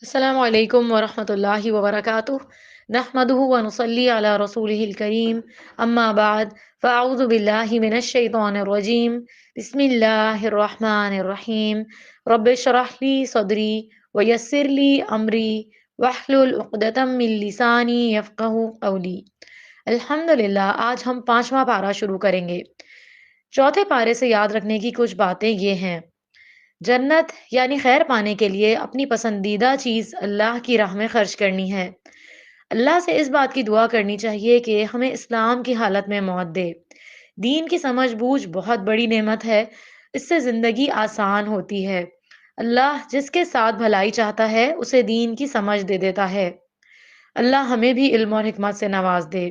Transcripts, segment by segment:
السلام علیکم ورحمۃ اللہ وبرکاتہ نحمده ونصلي على رسوله الكريم اما بعد فاعوذ باللہ من الشیطان الرجیم بسم اللہ الرحمن الرحیم رب اشرح لي صدری ویسر لي امری واحلل عقدۃ من لسانی یفقہوا قولی۔ الحمدللہ، آج ہم 5واں پارہ شروع کریں گے۔ چوتھے پارے سے یاد رکھنے کی کچھ باتیں یہ ہیں: جنت یعنی خیر پانے کے لیے اپنی پسندیدہ چیز اللہ کی راہ میں خرچ کرنی ہے۔ اللہ سے اس بات کی دعا کرنی چاہیے کہ ہمیں اسلام کی حالت میں موت دے۔ دین کی سمجھ بوجھ بہت بڑی نعمت ہے، اس سے زندگی آسان ہوتی ہے۔ اللہ جس کے ساتھ بھلائی چاہتا ہے اسے دین کی سمجھ دے دیتا ہے۔ اللہ ہمیں بھی علم اور حکمت سے نواز دے۔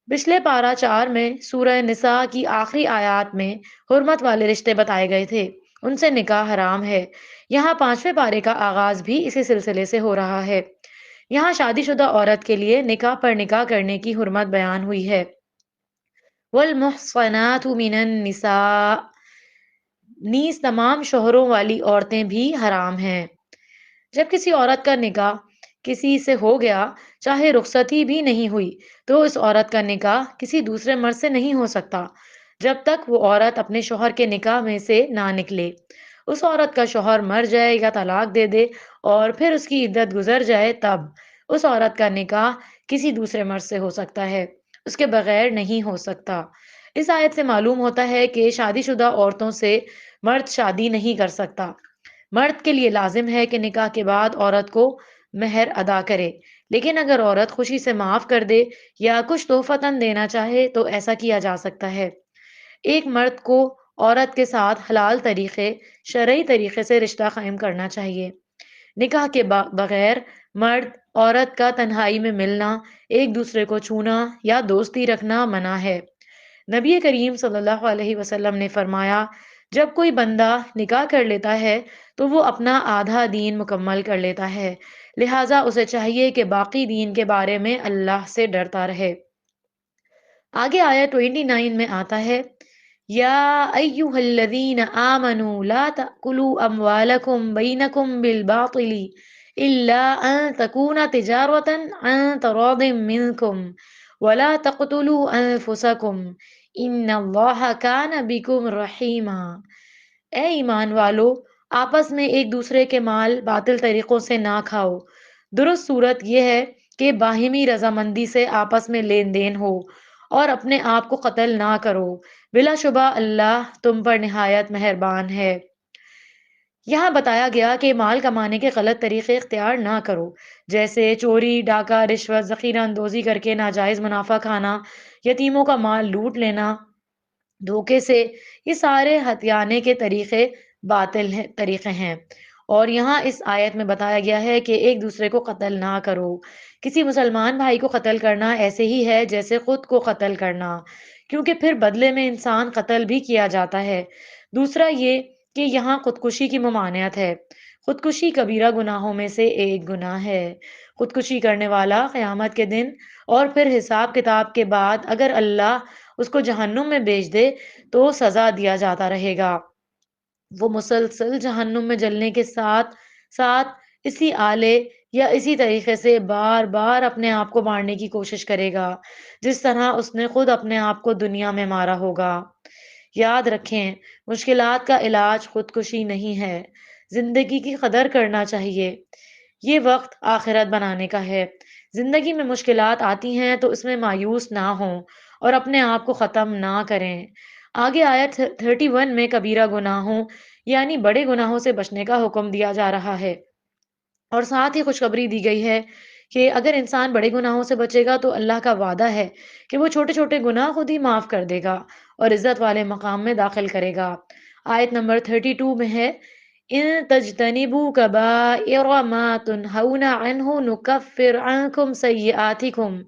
پچھلے پارہ 4 میں سورہ نساء کی آخری آیات میں حرمت والے رشتے بتائے گئے تھے، ان سے نکاح حرام ہے۔ یہاں 5ویں پارے کا آغاز بھی اسی سلسلے سے ہو رہا ہے۔ یہاں شادی شدہ عورت کے لیے نکاح پر نکاح کرنے کی حرمت بیان ہوئی ہے۔ والمحصنات من النساء، نیز تمام شوہروں والی عورتیں بھی حرام ہیں۔ جب کسی عورت کا نکاح کسی سے ہو گیا، چاہے رخصتی بھی نہیں ہوئی، تو اس عورت کا نکاح کسی دوسرے مرد سے نہیں ہو سکتا جب تک وہ عورت اپنے شوہر کے نکاح میں سے نہ نکلے۔ اس عورت کا شوہر مر جائے یا طلاق دے دے اور پھر اس کی عدت گزر جائے، تب اس عورت کا نکاح کسی دوسرے مرد سے ہو سکتا ہے، اس کے بغیر نہیں ہو سکتا۔ اس آیت سے معلوم ہوتا ہے کہ شادی شدہ عورتوں سے مرد شادی نہیں کر سکتا۔ مرد کے لیے لازم ہے کہ نکاح کے بعد عورت کو مہر ادا کرے، لیکن اگر عورت خوشی سے معاف کر دے یا کچھ تحفتاً دینا چاہے تو ایسا کیا جا سکتا ہے۔ ایک مرد کو عورت کے ساتھ حلال طریقے، شرعی طریقے سے رشتہ قائم کرنا چاہیے۔ نکاح کے بغیر مرد عورت کا تنہائی میں ملنا، ایک دوسرے کو چھونا یا دوستی رکھنا منع ہے۔ نبی کریم صلی اللہ علیہ وسلم نے فرمایا، جب کوئی بندہ نکاح کر لیتا ہے تو وہ اپنا آدھا دین مکمل کر لیتا ہے، لہٰذا اسے چاہیے کہ باقی دین کے بارے میں اللہ سے ڈرتا رہے۔ آگے آیا 29 میں آتا ہے، یا ایہا الذین آمنوا لا تأکلوا اموالکم بینکم بالباطل الا ان تکون تجارتا عن تراض منکم ولا تقتلوا انفسکم ان اللہ کان بکم رحیما۔ اے ایمان والو، آپس میں ایک دوسرے کے مال باطل طریقوں سے نہ کھاؤ۔ درست صورت یہ ہے کہ باہمی رضامندی سے آپس میں لین دین ہو اور اپنے آپ کو قتل نہ کرو، بلا شبہ اللہ تم پر نہایت مہربان ہے۔ یہاں بتایا گیا کہ مال کمانے کے غلط طریقے اختیار نہ کرو، جیسے چوری، ڈاکہ، رشوت، ذخیرہ اندوزی کر کے ناجائز منافع کھانا، یتیموں کا مال لوٹ لینا دھوکے سے۔ یہ سارے ہتھیانے کے طریقے باطل طریقے ہیں، اور یہاں اس آیت میں بتایا گیا ہے کہ ایک دوسرے کو قتل نہ کرو۔ کسی مسلمان بھائی کو قتل کرنا ایسے ہی ہے جیسے خود کو قتل کرنا، کیونکہ پھر بدلے میں انسان قتل بھی کیا جاتا ہے۔ دوسرا یہ کہ یہاں خودکشی کی ممانعت ہے۔ خودکشی کبیرہ گناہوں میں سے ایک گناہ ہے۔ خودکشی کرنے والا قیامت کے دن اور پھر حساب کتاب کے بعد اگر اللہ اس کو جہنم میں بھیج دے تو سزا دیا جاتا رہے گا۔ وہ مسلسل جہنم میں جلنے کے ساتھ ساتھ اسی آلے یا اسی طریقے سے بار بار اپنے آپ کو مارنے کی کوشش کرے گا، جس طرح اس نے خود اپنے آپ کو دنیا میں مارا ہوگا۔ یاد رکھیں، مشکلات کا علاج خودکشی نہیں ہے۔ زندگی کی قدر کرنا چاہیے۔ یہ وقت آخرت بنانے کا ہے۔ زندگی میں مشکلات آتی ہیں تو اس میں مایوس نہ ہوں اور اپنے آپ کو ختم نہ کریں۔ آگے آیت 31 میں کبیرہ گناہوں یعنی بڑے گناہوں سے بچنے کا حکم دیا جا رہا ہے، اور ساتھ ہی خوشخبری دی گئی ہے کہ اگر انسان بڑے گناہوں سے بچے گا تو اللہ کا وعدہ ہے کہ وہ چھوٹے چھوٹے گناہ خود ہی معاف کر دے گا اور عزت والے مقام میں داخل کرے گا۔ آیت نمبر 32 میں ہے، ان تجتنبوا کبائر ما تنہون عنہ نکفر عنکم سیئاتکم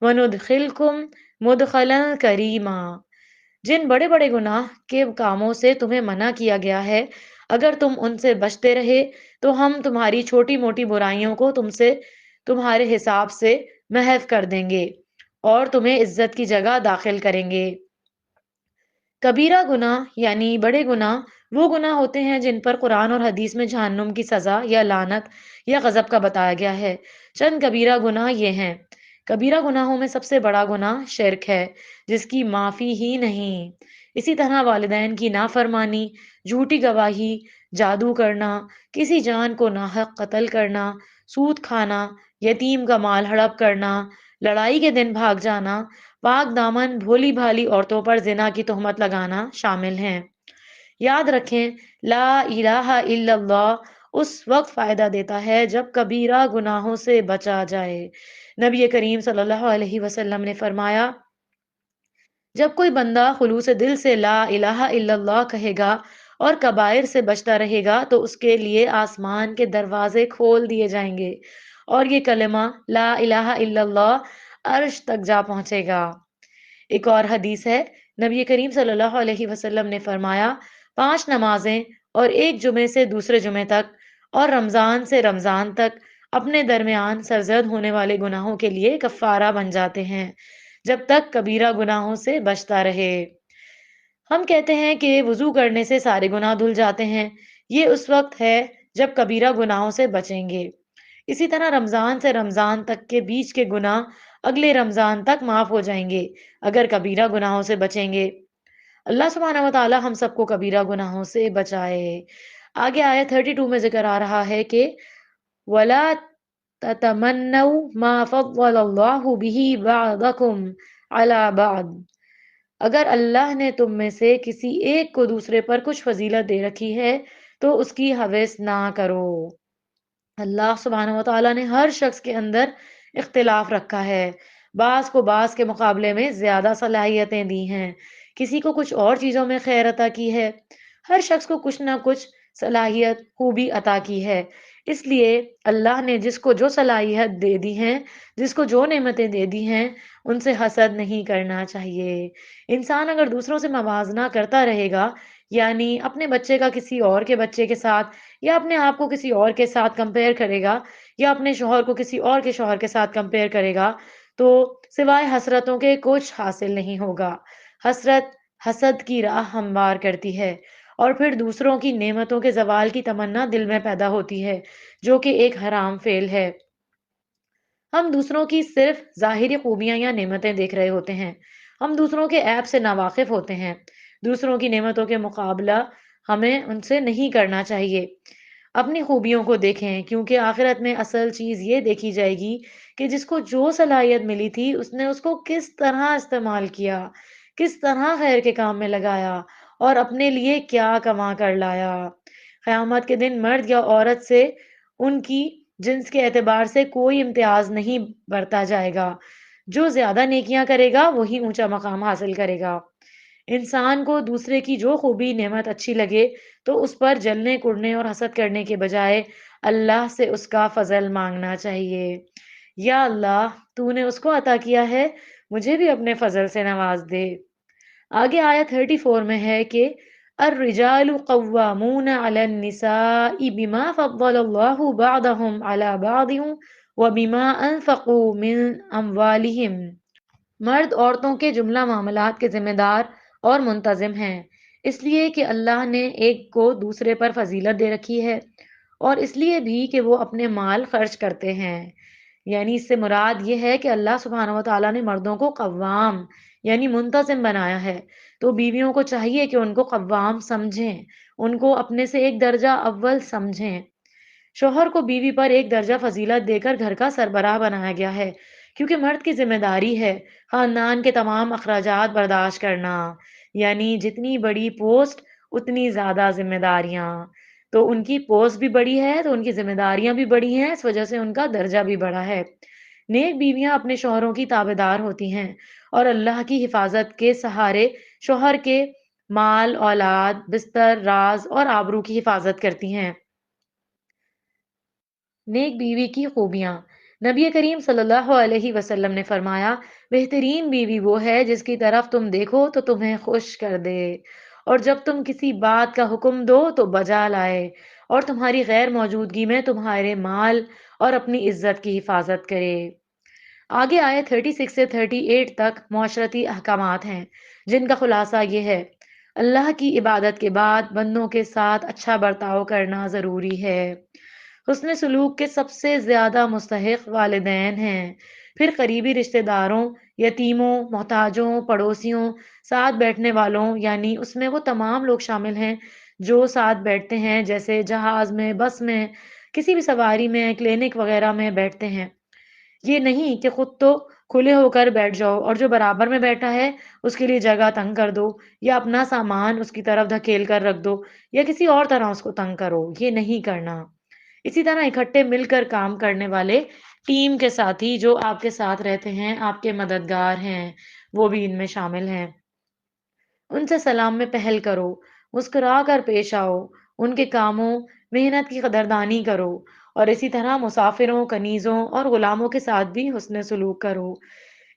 وندخلکم مدخلا کریما۔ جن بڑے بڑے گناہ کے کاموں سے تمہیں منع کیا گیا ہے، اگر تم ان سے بچتے رہے تو ہم تمہاری چھوٹی موٹی برائیوں کو تم سے تمہارے حساب سے محو کر دیں گے اور تمہیں عزت کی جگہ داخل کریں گے۔ کبیرہ گناہ یعنی بڑے گناہ وہ گناہ ہوتے ہیں جن پر قرآن اور حدیث میں جہنم کی سزا یا لعنت یا غضب کا بتایا گیا ہے۔ چند کبیرہ گناہ یہ ہیں۔ کبیرہ گناہوں میں سب سے بڑا گناہ شرک ہے، جس کی معافی ہی نہیں۔ اسی طرح والدین کی نافرمانی، جھوٹی گواہی، جادو کرنا، کسی جان کو ناحق قتل کرنا، سود کھانا، یتیم کا مال ہڑپ کرنا، لڑائی کے دن بھاگ جانا، پاک دامن بھولی بھالی عورتوں پر زنا کی تہمت لگانا شامل ہیں۔ یاد رکھیں، لا الہ الا اللہ اس وقت فائدہ دیتا ہے جب کبیرہ گناہوں سے بچا جائے۔ نبی کریم صلی اللہ علیہ وسلم نے فرمایا، جب کوئی بندہ خلوص دل سے لا الہ الا اللہ کہے گا اور کبائر سے بچتا رہے گا تو اس کے لیے آسمان کے دروازے کھول دیے جائیں گے اور یہ کلمہ لا الہ الا اللہ عرش تک جا پہنچے گا۔ ایک اور حدیث ہے، نبی کریم صلی اللہ علیہ وسلم نے فرمایا، 5 نمازیں اور ایک جمعے سے دوسرے جمعے تک اور رمضان سے رمضان تک اپنے درمیان سرزد ہونے والے گناہوں کے لیے کفارہ بن جاتے ہیں جب تک کبیرہ گناہوں سے بچتا رہے۔ ہم کہتے ہیں کہ وضو کرنے سے سارے گناہ دھل جاتے ہیں، یہ اس وقت ہے جب کبیرہ گناہوں سے بچیں گے۔ اسی طرح رمضان سے رمضان تک کے بیچ کے گناہ اگلے رمضان تک معاف ہو جائیں گے اگر کبیرہ گناہوں سے بچیں گے۔ اللہ سبحانہ و تعالی ہم سب کو کبیرہ گناہوں سے بچائے۔ آگے آیت 32 میں ذکر آ رہا ہے کہ وَلَا تَتَمَنَّوْا مَا فَضَّلَ اللَّهُ بِهِ بَعْضَكُمْ عَلَى بَعْضٍ، اگر اللہ نے تم میں سے کسی ایک کو دوسرے پر کچھ فضیلت دے رکھی ہے تو اس کی ہوس نہ کرو۔ اللہ سبحانہ و تعالیٰ نے ہر شخص کے اندر اختلاف رکھا ہے، بعض کو بعض کے مقابلے میں زیادہ صلاحیتیں دی ہیں، کسی کو کچھ اور چیزوں میں خیر عطا کی ہے، ہر شخص کو کچھ نہ کچھ صلاحیت خوبی عطا کی ہے۔ اس لیے اللہ نے جس کو جو صلاحیت دے دی ہیں، جس کو جو نعمتیں دے دی ہیں، ان سے حسد نہیں کرنا چاہیے۔ انسان اگر دوسروں سے موازنہ کرتا رہے گا، یعنی اپنے بچے کا کسی اور کے بچے کے ساتھ یا اپنے آپ کو کسی اور کے ساتھ کمپیئر کرے گا یا اپنے شوہر کو کسی اور کے شوہر کے ساتھ کمپیئر کرے گا تو سوائے حسرتوں کے کچھ حاصل نہیں ہوگا۔ حسرت حسد کی راہ ہموار کرتی ہے اور پھر دوسروں کی نعمتوں کے زوال کی تمنا دل میں پیدا ہوتی ہے، جو کہ ایک حرام فعل ہے۔ ہم دوسروں کی صرف ظاہری خوبیاں یا نعمتیں دیکھ رہے ہوتے ہیں، ہم دوسروں کے عیب سے ناواقف ہوتے ہیں۔ دوسروں کی نعمتوں کے مقابلہ ہمیں ان سے نہیں کرنا چاہیے، اپنی خوبیوں کو دیکھیں، کیونکہ آخرت میں اصل چیز یہ دیکھی جائے گی کہ جس کو جو صلاحیت ملی تھی اس نے اس کو کس طرح استعمال کیا، کس طرح خیر کے کام میں لگایا اور اپنے لیے کیا کما کر لایا۔ قیامت کے دن مرد یا عورت سے ان کی جنس کے اعتبار سے کوئی امتیاز نہیں برتا جائے گا، جو زیادہ نیکیاں کرے گا وہی اونچا مقام حاصل کرے گا۔ انسان کو دوسرے کی جو خوبی نعمت اچھی لگے تو اس پر جلنے کڑنے اور حسد کرنے کے بجائے اللہ سے اس کا فضل مانگنا چاہیے۔ یا اللہ، تو نے اس کو عطا کیا ہے، مجھے بھی اپنے فضل سے نواز دے۔ آگے آیا 34 میں ہے کہ الرجال قوامون علی النساء بما فضل اللہ بعضهم علی بعض وبما انفقوا من اموالهم، مرد عورتوں کے جملہ معاملات کے ذمہ دار اور منتظم ہیں، اس لیے کہ اللہ نے ایک کو دوسرے پر فضیلت دے رکھی ہے اور اس لیے بھی کہ وہ اپنے مال خرچ کرتے ہیں۔ یعنی اس سے مراد یہ ہے کہ اللہ سبحانہ و تعالیٰ نے مردوں کو قوام یعنی منتظم بنایا ہے، تو بیویوں کو چاہیے کہ ان کو قوام سمجھیں، ان کو اپنے سے ایک درجہ اول سمجھیں۔ شوہر کو بیوی پر ایک درجہ فضیلت دے کر گھر کا سربراہ بنایا گیا ہے، کیونکہ مرد کی ذمہ داری ہے خاندان کے تمام اخراجات برداشت کرنا، یعنی جتنی بڑی پوسٹ اتنی زیادہ ذمہ داریاں، تو ان کی پوسٹ بھی بڑی ہے تو ان کی ذمہ داریاں بھی بڑی ہیں، اس وجہ سے ان کا درجہ بھی بڑا ہے۔ نیک بیویاں اپنے شوہروں کی تابع دار ہوتی ہیں اور اللہ کی حفاظت کے سہارے شوہر کے مال، اولاد، بستر، راز اور آبرو کی حفاظت کرتی ہیں۔ نیک بیوی کی خوبیاں، نبی کریم صلی اللہ علیہ وسلم نے فرمایا، بہترین بیوی وہ ہے جس کی طرف تم دیکھو تو تمہیں خوش کر دے، اور جب تم کسی بات کا حکم دو تو بجا لائے، اور تمہاری غیر موجودگی میں تمہارے مال اور اپنی عزت کی حفاظت کرے۔ آگے آئے 36 سے 38 تک معاشرتی احکامات ہیں جن کا خلاصہ یہ ہے، اللہ کی عبادت کے بعد بندوں کے ساتھ اچھا برتاؤ کرنا ضروری ہے۔ حسن سلوک کے سب سے زیادہ مستحق والدین ہیں، پھر قریبی رشتہ داروں، یتیموں، محتاجوں، پڑوسیوں، ساتھ بیٹھنے والوں، یعنی اس میں وہ تمام لوگ شامل ہیں جو ساتھ بیٹھتے ہیں، جیسے جہاز میں، بس میں، کسی بھی سواری میں، کلینک وغیرہ میں بیٹھتے ہیں۔ یہ نہیں کہ خود تو کھلے ہو کر بیٹھ جاؤ اور جو برابر میں بیٹھا ہے اس کے لیے جگہ تنگ کر دو، یا اپنا سامان اس کی طرف دھکیل کر رکھ دو، یا کسی اور طرح اس کو تنگ کرو، یہ نہیں کرنا۔ اسی طرح اکٹھے مل کر کام کرنے والے ٹیم کے ساتھی جو آپ کے ساتھ رہتے ہیں، آپ کے مددگار ہیں، وہ بھی ان میں شامل ہیں۔ ان سے سلام میں پہل کرو، مسکرا کر پیش آؤ، ان کے کاموں، محنت کی قدردانی کرو، اور اسی طرح مسافروں، کنیزوں اور غلاموں کے ساتھ بھی حسن سلوک کرو۔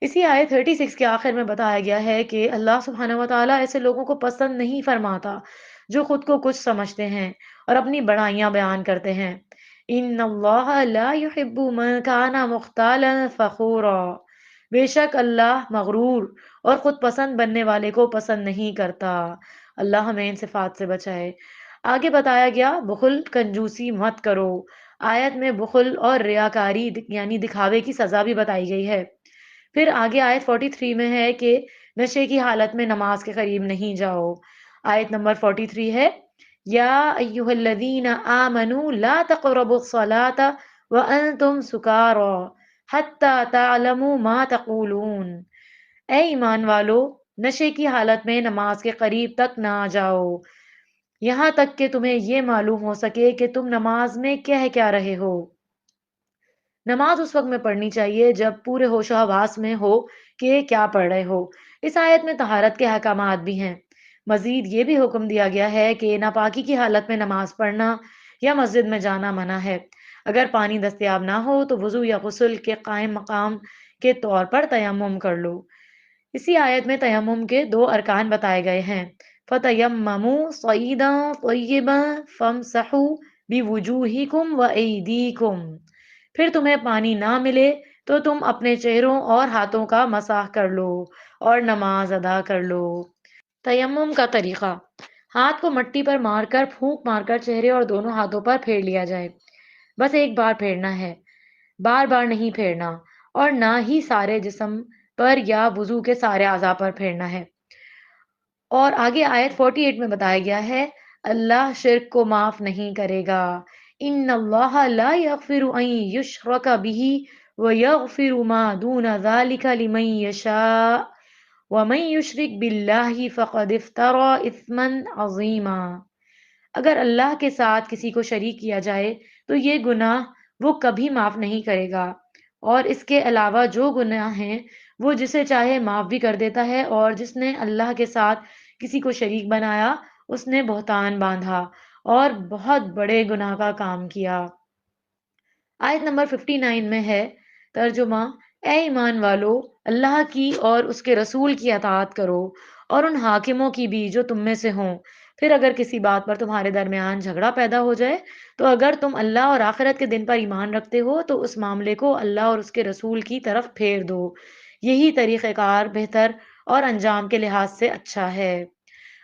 اسی آیت 36 کے آخر میں بتایا گیا ہے کہ اللہ سبحانہ و تعالیٰ ایسے لوگوں کو پسند نہیں فرماتا جو خود کو کچھ سمجھتے ہیں اور اپنی بڑائیاں بیان کرتے ہیں۔ ان اللہ لا يحب من كان مختالا فخورا، بے شک اللہ مغرور اور خود پسند بننے والے کو پسند نہیں کرتا۔ اللہ ہمیں ان صفات سے بچائے۔ آگے بتایا گیا بخل، کنجوسی مت کرو۔ آیت میں بخل اور ریاکاری یعنی دکھاوے کی سزا بھی بتائی گئی ہے۔ پھر آگے آیت 43 میں ہے کہ نشے کی حالت میں نماز کے قریب نہیں جاؤ۔ آیت نمبر 43 ہے، یا ایہا الذین آمنوا لا تقربوا الصلاة وانتم سکارى حتی تعلموا ما تقولون۔ اے ایمان والو، نشے کی حالت میں نماز کے قریب تک نہ جاؤ، یہاں تک کہ تمہیں یہ معلوم ہو سکے کہ تم نماز میں کہہ کیا رہے ہو۔ نماز اس وقت میں پڑھنی چاہیے جب پورے ہوش و حواس میں ہو کہ کیا پڑھ رہے ہو۔ اس آیت میں طہارت کے احکامات بھی ہیں۔ مزید یہ بھی حکم دیا گیا ہے کہ ناپاکی کی حالت میں نماز پڑھنا یا مسجد میں جانا منع ہے۔ اگر پانی دستیاب نہ ہو تو وضو یا غسل کے قائم مقام کے طور پر تیمم کر لو۔ اسی آیت میں تیمم کے دو ارکان بتائے گئے ہیں، فَتَيَمَّمُوا صَعِيدًا طَيِّبًا فَامْسَحُوا بِوُجُوهِكُمْ وَأَيْدِيكُمْ۔ پھر تمہیں پانی نہ ملے تو تم اپنے چہروں اور ہاتھوں کا مسح کر لو اور نماز ادا کر لو۔ تیمم کا طریقہ: ہاتھ کو مٹی پر مار کر پھونک مار کر چہرے اور دونوں ہاتھوں پر پھیر لیا جائے۔ بس ایک بار پھیرنا ہے، بار بار نہیں پھیرنا، اور نہ ہی سارے جسم پر یا وضو کے سارے اعضاء پر پھیرنا ہے۔ اور آگے آیت 48 میں بتایا گیا ہے، اللہ شرک کو معاف نہیں کرے گا۔ ان اللہ لا یغفر ان یشرک بہ ویغفر ما دون ذلک لمن یشاء ومن یشرک باللہ فقد افترى اثما عظیما۔ اگر اللہ کے ساتھ کسی کو شریک کیا جائے تو یہ گناہ وہ کبھی معاف نہیں کرے گا، اور اس کے علاوہ جو گناہ ہیں وہ جسے چاہے معاف بھی کر دیتا ہے، اور جس نے اللہ کے ساتھ کسی کو شریک بنایا اس نے بہتان باندھا اور بہت بڑے گناہ کا کام کیا۔ آیت نمبر 59 میں ہے ترجمہ، اے ایمان والو، اللہ کی اور اس کے رسول کی اطاعت کرو اور ان حاکموں کی بھی جو تم میں سے ہوں۔ پھر اگر کسی بات پر تمہارے درمیان جھگڑا پیدا ہو جائے تو اگر تم اللہ اور آخرت کے دن پر ایمان رکھتے ہو تو اس معاملے کو اللہ اور اس کے رسول کی طرف پھیر دو، یہی طریقہ کار بہتر اور انجام کے لحاظ سے اچھا ہے۔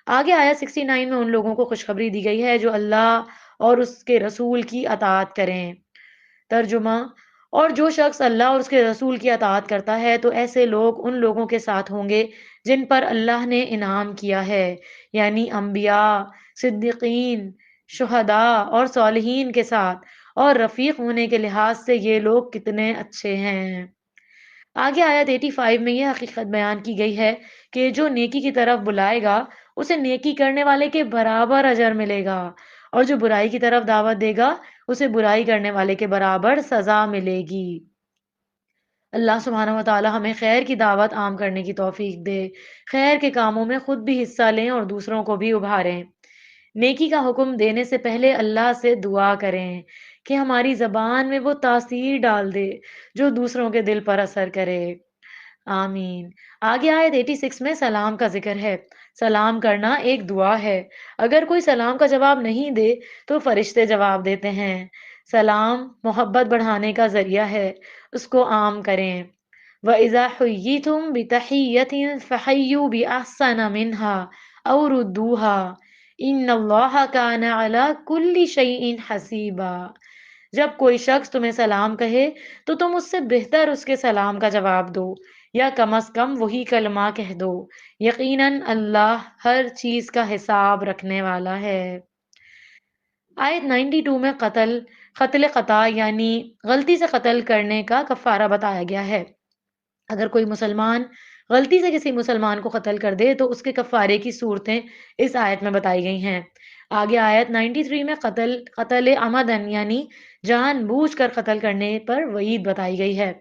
آگے آیا 69 میں ان لوگوں کو خوشخبری دی گئی ہے جو اللہ اور اس کے رسول کی اطاعت کریں۔ ترجمہ، اور جو شخص اللہ اور اس کے رسول کی اطاعت کرتا ہے تو ایسے لوگ ان لوگوں کے ساتھ ہوں گے جن پر اللہ نے انعام کیا ہے، یعنی انبیاء، صدیقین، شہداء اور صالحین کے ساتھ، اور رفیق ہونے کے لحاظ سے یہ لوگ کتنے اچھے ہیں۔ آگے آیت 85 میں یہ حقیقت بیان کی گئی ہے کہ جو نیکی کی طرف بلائے گا اسے نیکی کرنے والے کے برابر اجر ملے گا، اور جو برائی کی طرف دعوت دے گا اسے برائی کرنے والے کے برابر سزا ملے گی۔ اللہ سبحانہ و تعالی ہمیں خیر کی دعوت عام کرنے کی توفیق دے، خیر کے کاموں میں خود بھی حصہ لیں اور دوسروں کو بھی ابھاریں۔ نیکی کا حکم دینے سے پہلے اللہ سے دعا کریں کہ ہماری زبان میں وہ تاثیر ڈال دے جو دوسروں کے دل پر اثر کرے۔ آمین۔ آگے آیت 86 میں سلام کا ذکر ہے۔ سلام کرنا ایک دعا ہے۔ اگر کوئی سلام کا جواب نہیں دے تو فرشتے جواب دیتے ہیں۔ سلام محبت بڑھانے کا ذریعہ ہے، اس کو عام کریں۔ وَإِذَا حُيِّيتُم بِتَحِيَّةٍ فَحَيُّوا بِأَحْسَنَ مِنْهَا أو ردوها إن الله كان على كل شيء حسيبا۔ جب کوئی شخص تمہیں سلام کہے تو تم اس سے بہتر اس کے سلام کا جواب دو، یا کم از کم وہی کلمہ کہہ دو، یقیناً اللہ ہر چیز کا حساب رکھنے والا ہے۔ آیت 92 میں قتل خطا یعنی غلطی سے قتل کرنے کا کفارہ بتایا گیا ہے۔ اگر کوئی مسلمان غلطی سے کسی مسلمان کو قتل کر دے تو اس کے کفارے کی صورتیں اس آیت میں بتائی گئی ہیں۔ آگے آیت 93 میں قتل عمدن یعنی جان بوجھ کر قتل کرنے پر وعید بتائی گئی ہے۔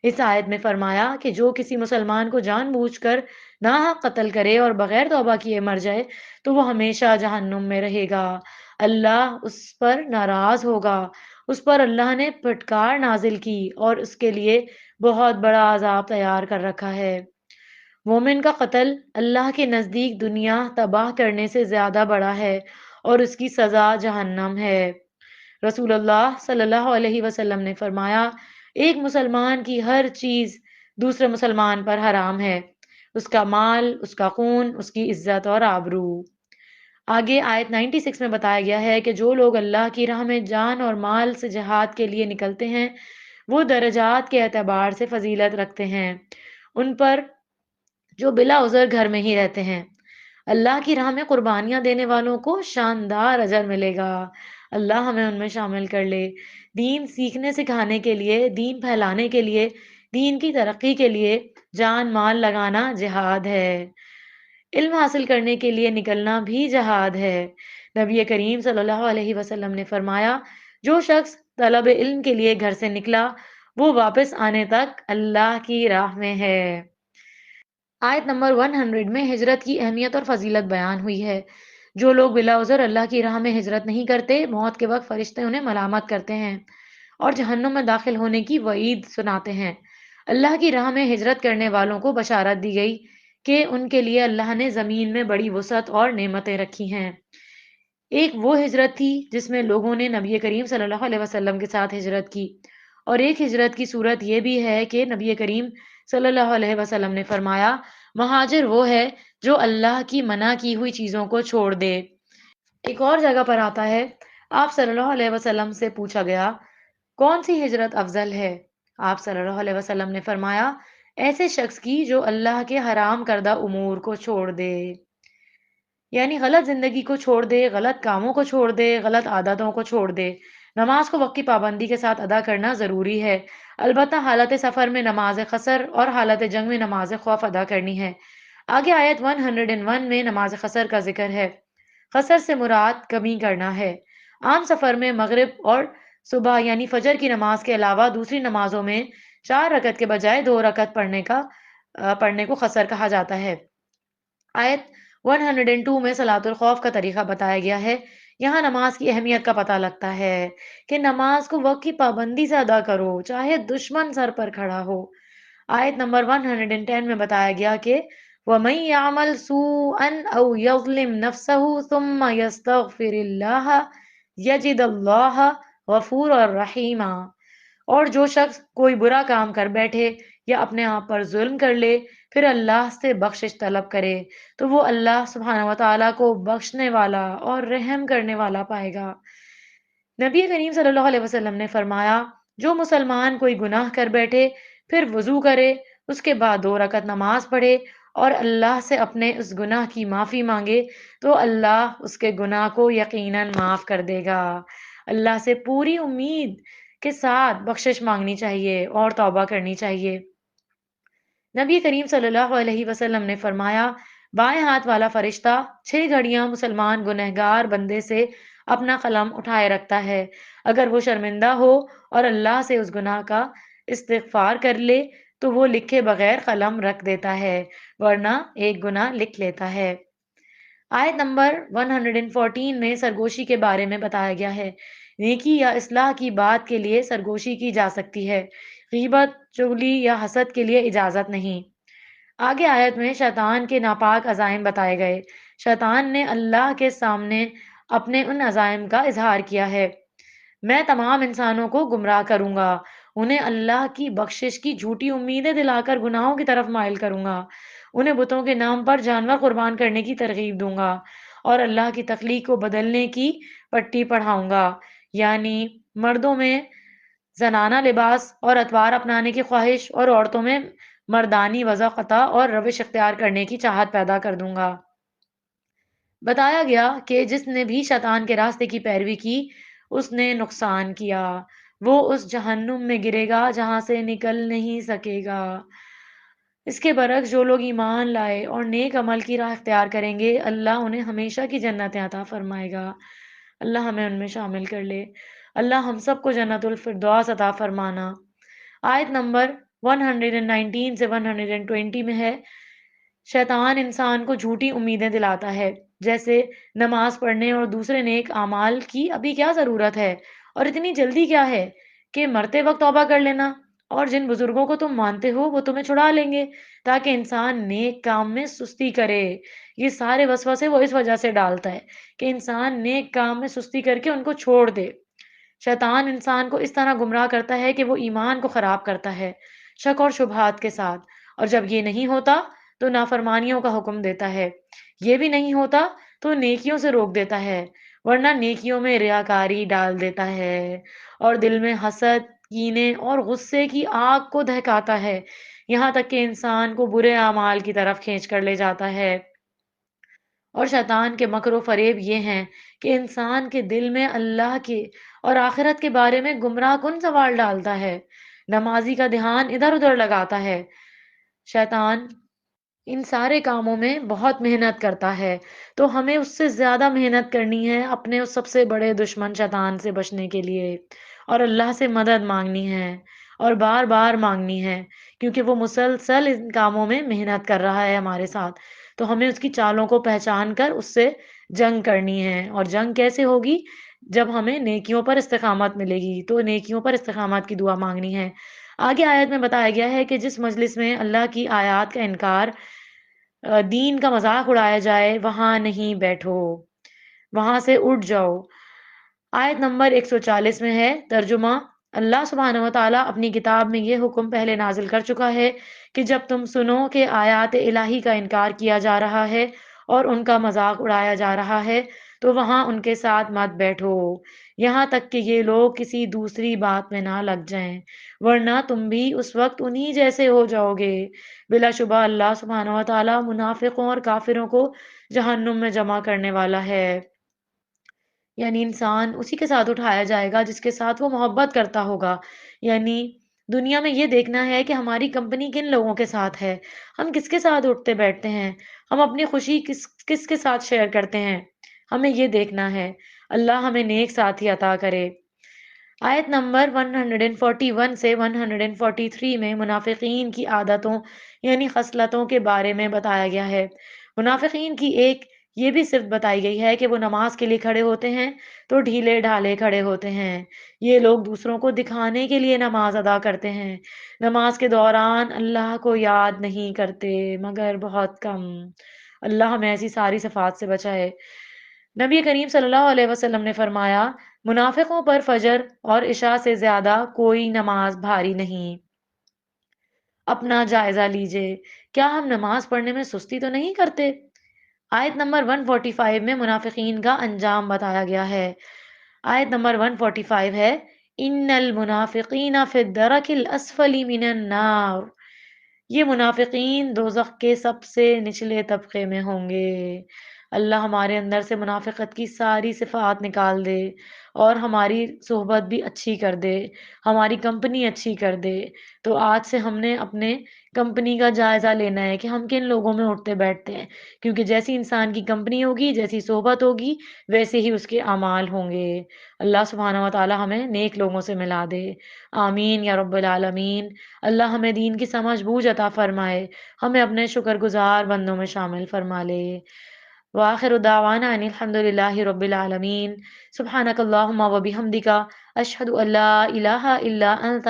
اس آیت میں فرمایا کہ جو کسی مسلمان کو جان بوجھ کر ناحق قتل کرے اور بغیر توبہ کیے مر جائے تو وہ ہمیشہ جہنم میں رہے گا، اللہ اس پر ناراض ہوگا، اس پر اللہ نے پھٹکار نازل کی اور اس کے لیے بہت بڑا عذاب تیار کر رکھا ہے۔ مومن کا قتل اللہ کے نزدیک دنیا تباہ کرنے سے زیادہ بڑا ہے اور اس کی سزا جہنم ہے۔ رسول اللہ صلی اللہ علیہ وسلم نے فرمایا، ایک مسلمان کی ہر چیز دوسرے مسلمان پر حرام ہے، اس کا مال، اس کا خون، اس کی عزت اور آبرو۔ آگے آیت 96 میں بتایا گیا ہے کہ جو لوگ اللہ کی راہ میں جان اور مال سے جہاد کے لیے نکلتے ہیں وہ درجات کے اعتبار سے فضیلت رکھتے ہیں ان پر جو بلا عذر گھر میں ہی رہتے ہیں۔ اللہ کی راہ میں قربانیاں دینے والوں کو شاندار اجر ملے گا، اللہ ہمیں ان میں شامل کر لے۔ دین سیکھنے سکھانے کے لیے، دین پھیلانے کے لیے، دین کی ترقی کے لیے جان مال لگانا جہاد ہے، علم حاصل کرنے کے لیے نکلنا بھی جہاد ہے۔ نبی کریم صلی اللہ علیہ وسلم نے فرمایا، جو شخص طلب علم کے لیے گھر سے نکلا وہ واپس آنے تک اللہ کی راہ میں ہے۔ آیت نمبر 100 میں ہجرت کی اہمیت اور فضیلت بیان ہوئی ہے۔ جو لوگ بلا عذر اللہ کی راہ میں ہجرت نہیں کرتے، موت کے وقت فرشتے انہیں ملامت کرتے ہیں اور جہنم میں داخل ہونے کی وعید سناتے ہیں۔ اللہ کی راہ میں ہجرت کرنے والوں کو بشارت دی گئی کہ ان کے لیے اللہ نے زمین میں بڑی وسعت اور نعمتیں رکھی ہیں۔ ایک وہ ہجرت تھی جس میں لوگوں نے نبی کریم صلی اللہ علیہ وسلم کے ساتھ ہجرت کی، اور ایک ہجرت کی صورت یہ بھی ہے کہ نبی کریم صلی اللہ علیہ وسلم نے فرمایا، مہاجر وہ ہے جو اللہ کی منع کی ہوئی چیزوں کو چھوڑ دے۔ ایک اور جگہ پر آتا ہے، آپ صلی اللہ علیہ وسلم سے پوچھا گیا کون سی ہجرت افضل ہے؟ آپ صلی اللہ علیہ وسلم نے فرمایا، ایسے شخص کی جو اللہ کے حرام کردہ امور کو چھوڑ دے، یعنی غلط زندگی کو چھوڑ دے، غلط کاموں کو چھوڑ دے، غلط عادتوں کو چھوڑ دے۔ نماز کو وقت کی پابندی کے ساتھ ادا کرنا ضروری ہے، البتہ حالت سفر میں نماز قصر اور حالت جنگ میں نماز خوف ادا کرنی ہے۔ آگے آیت 101 میں نماز قصر کا ذکر ہے۔ قصر سے مراد کمی کرنا ہے۔ عام سفر میں مغرب اور صبح یعنی فجر کی نماز کے علاوہ دوسری نمازوں میں 4 رکعت کے بجائے 2 رکعت پڑھنے کو قصر کہا جاتا ہے۔ آیت 102 میں صلاۃ الخوف کا طریقہ بتایا گیا ہے۔ یہاں نماز کی اہمیت کا پتہ لگتا ہے کہ نماز کو وقت کی پابندی سے ادا کرو چاہے دشمن سر پر کھڑا ہو۔ آیت نمبر 110 میں بتایا گیا کہ وَمَن يَعْمَلْ سُوءًا أَوْ يَظْلِمْ نَفْسَهُ ثُمَّ يَسْتَغْفِرِ اللَّهَ يَجِدَ اللَّهَ غَفُورًا رَحِيمًا، اور جو شخص کوئی برا کام کر بیٹھے یا اپنے آپ پر ظلم کر لے پھر اللہ سے بخشش طلب کرے تو وہ اللہ سبحانہ و تعالیٰ کو بخشنے والا اور رحم کرنے والا پائے گا۔ نبی کریم صلی اللہ علیہ وسلم نے فرمایا، جو مسلمان کوئی گناہ کر بیٹھے پھر وضو کرے، اس کے بعد 2 رکعت نماز پڑھے اور اللہ سے اپنے اس گناہ کی معافی مانگے تو اللہ اس کے گناہ کو یقیناً معاف کر دے گا۔ اللہ سے پوری امید کے ساتھ بخشش مانگنی چاہیے اور توبہ کرنی چاہیے۔ نبی کریم صلی اللہ علیہ وسلم نے فرمایا، بائیں ہاتھ والا فرشتہ 6 گھڑیاں مسلمان گنہگار بندے سے اپنا قلم اٹھائے رکھتا ہے، اگر وہ شرمندہ ہو اور اللہ سے اس گناہ کا استغفار کر لے تو وہ لکھے بغیر قلم رکھ دیتا ہے، ورنہ ایک گناہ لکھ لیتا ہے۔ آیت نمبر 114 میں سرگوشی کے بارے میں بتایا گیا ہے۔ نیکی یا اصلاح کی بات کے لیے سرگوشی کی جا سکتی ہے، غیبت، چغلی یا حسد کے لیے اجازت نہیں۔ آگے آیت میں شیطان کے ناپاک عزائم بتائے گئے۔ شیطان نے اللہ کے سامنے اپنے ان عزائم کا اظہار کیا ہے، میں تمام انسانوں کو گمراہ کروں گا، انہیں اللہ کی بخشش کی جھوٹی امیدیں دلا کر گناہوں کی طرف مائل کروں گا، انہیں بتوں کے نام پر جانور قربان کرنے کی ترغیب دوں گا اور اللہ کی تخلیق کو بدلنے کی پٹی پڑھاؤں گا، یعنی مردوں میں زنانہ لباس اور اطوار اپنانے کی خواہش اور عورتوں میں مردانی وضع قطع اور روش اختیار کرنے کی چاہت پیدا کر دوں گا۔ بتایا گیا کہ جس نے بھی شیطان کے راستے کی پیروی کی اس نے نقصان کیا، وہ اس جہنم میں گرے گا جہاں سے نکل نہیں سکے گا۔ اس کے برعکس جو لوگ ایمان لائے اور نیک عمل کی راہ اختیار کریں گے اللہ انہیں ہمیشہ کی جنتیں عطا فرمائے گا۔ اللہ ہمیں ان میں شامل کر لے۔ اللہ ہم سب کو جنت الفردوس عطا فرمانا۔ آیت نمبر 119 سے 120 میں ہے، شیطان انسان کو جھوٹی امیدیں دلاتا ہے، جیسے نماز پڑھنے اور دوسرے نیک اعمال کی ابھی کیا ضرورت ہے اور اتنی جلدی کیا ہے کہ مرتے وقت توبہ کر لینا، اور جن بزرگوں کو تم مانتے ہو وہ تمہیں چھڑا لیں گے، تاکہ انسان نیک کام میں سستی کرے۔ یہ سارے وسوسے وہ اس وجہ سے ڈالتا ہے کہ انسان نیک کام میں سستی کر کے ان کو چھوڑ دے۔ شیطان انسان کو اس طرح گمراہ کرتا ہے کہ وہ ایمان کو خراب کرتا ہے شک اور شبہات کے ساتھ، اور جب یہ نہیں ہوتا تو نافرمانیوں کا حکم دیتا ہے، یہ بھی نہیں ہوتا تو نیکیوں سے روک دیتا ہے، ورنہ نیکیوں میں ریاکاری ڈال دیتا ہے اور دل میں حسد، کینے اور غصے کی آگ کو دہکاتا ہے، یہاں تک کہ انسان کو برے اعمال کی طرف کھینچ کر لے جاتا ہے۔ اور شیطان کے مکر و فریب یہ ہیں کہ انسان کے دل میں اللہ کے اور آخرت کے بارے میں گمراہ کن سوال ڈالتا ہے، نمازی کا دھیان ادھر ادھر لگاتا ہے۔ شیطان ان سارے کاموں میں بہت محنت کرتا ہے، تو ہمیں اس سے زیادہ محنت کرنی ہے اپنے اس سب سے بڑے دشمن شیطان سے بچنے کے لیے، اور اللہ سے مدد مانگنی ہے اور بار بار مانگنی ہے، کیونکہ وہ مسلسل ان کاموں میں محنت کر رہا ہے ہمارے ساتھ۔ تو ہمیں اس کی چالوں کو پہچان کر اس سے جنگ کرنی ہے، اور جنگ کیسے ہوگی؟ جب ہمیں نیکیوں پر استقامت ملے گی، تو نیکیوں پر استقامت کی دعا مانگنی ہے۔ آگے آیت میں بتایا گیا ہے کہ جس مجلس میں اللہ کی آیات کا انکار، دین کا مذاق اڑایا جائے، وہاں نہیں بیٹھو، وہاں سے اٹھ جاؤ۔ آیت نمبر 140 میں ہے ترجمہ، اللہ سبحانہ و تعالیٰ اپنی کتاب میں یہ حکم پہلے نازل کر چکا ہے کہ جب تم سنو کہ آیات الہی کا انکار کیا جا رہا ہے اور ان کا مذاق اڑایا جا رہا ہے تو وہاں ان کے ساتھ مت بیٹھو، یہاں تک کہ یہ لوگ کسی دوسری بات میں نہ لگ جائیں، ورنہ تم بھی اس وقت انہی جیسے ہو جاؤ گے۔ بلا شبہ اللہ سبحانہ و تعالیٰ منافقوں اور کافروں کو جہنم میں جمع کرنے والا ہے، یعنی انسان اسی کے ساتھ اٹھایا جائے گا جس کے ساتھ وہ محبت کرتا ہوگا۔ یعنی دنیا میں یہ دیکھنا ہے کہ ہماری کمپنی کن لوگوں کے ساتھ ہے، ہم کس کے ساتھ اٹھتے بیٹھتے ہیں، ہم اپنی خوشی کس کس کے ساتھ شیئر کرتے ہیں، ہمیں یہ دیکھنا ہے۔ اللہ ہمیں نیک ساتھی عطا کرے۔ آیت نمبر 141 سے 143 میں منافقین کی عادتوں یعنی خصلتوں کے بارے میں بتایا گیا ہے۔ منافقین کی ایک یہ بھی صرف بتائی گئی ہے کہ وہ نماز کے لیے کھڑے ہوتے ہیں تو ڈھیلے ڈھالے کھڑے ہوتے ہیں۔ یہ لوگ دوسروں کو دکھانے کے لیے نماز ادا کرتے ہیں، نماز کے دوران اللہ کو یاد نہیں کرتے مگر بہت کم۔ اللہ ہمیں ایسی ساری صفات سے بچائے۔ نبی کریم صلی اللہ علیہ وسلم نے فرمایا، منافقوں پر فجر اور عشاء سے زیادہ کوئی نماز بھاری نہیں۔ اپنا جائزہ لیجئے، کیا ہم نماز پڑھنے میں سستی تو نہیں کرتے؟ آیت نمبر 145 میں منافقین کا انجام بتایا گیا ہے۔ آیت نمبر 145 ہے، ان المنافقین فی الدرک الاسفل من النار، یہ منافقین دوزخ کے سب سے نچلے طبقے میں ہوں گے۔ اللہ ہمارے اندر سے منافقت کی ساری صفات نکال دے اور ہماری صحبت بھی اچھی کر دے، ہماری کمپنی اچھی کر دے۔ تو آج سے ہم نے اپنے کمپنی کا جائزہ لینا ہے کہ ہم کن لوگوں میں اٹھتے بیٹھتے ہیں، کیونکہ جیسی انسان کی کمپنی ہوگی، جیسی صحبت ہوگی، ویسے ہی اس کے اعمال ہوں گے۔ اللہ سبحانہ و تعالی ہمیں نیک لوگوں سے ملا دے، آمین یا رب العالمین۔ اللہ ہمیں دین کی سمجھ بوجھ عطا فرمائے، ہمیں اپنے شکر گزار بندوں میں شامل فرما لے۔ وآخر دعوانا ان الحمد للہ رب العالمین۔ سبحانک اللہم و بحمدک، اشہد ان لا الہ الا انت،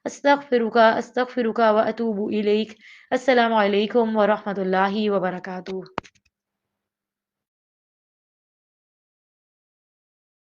استغفرک و اتوب الیک۔ السلام علیکم ورحمۃ اللہ وبرکاتہ۔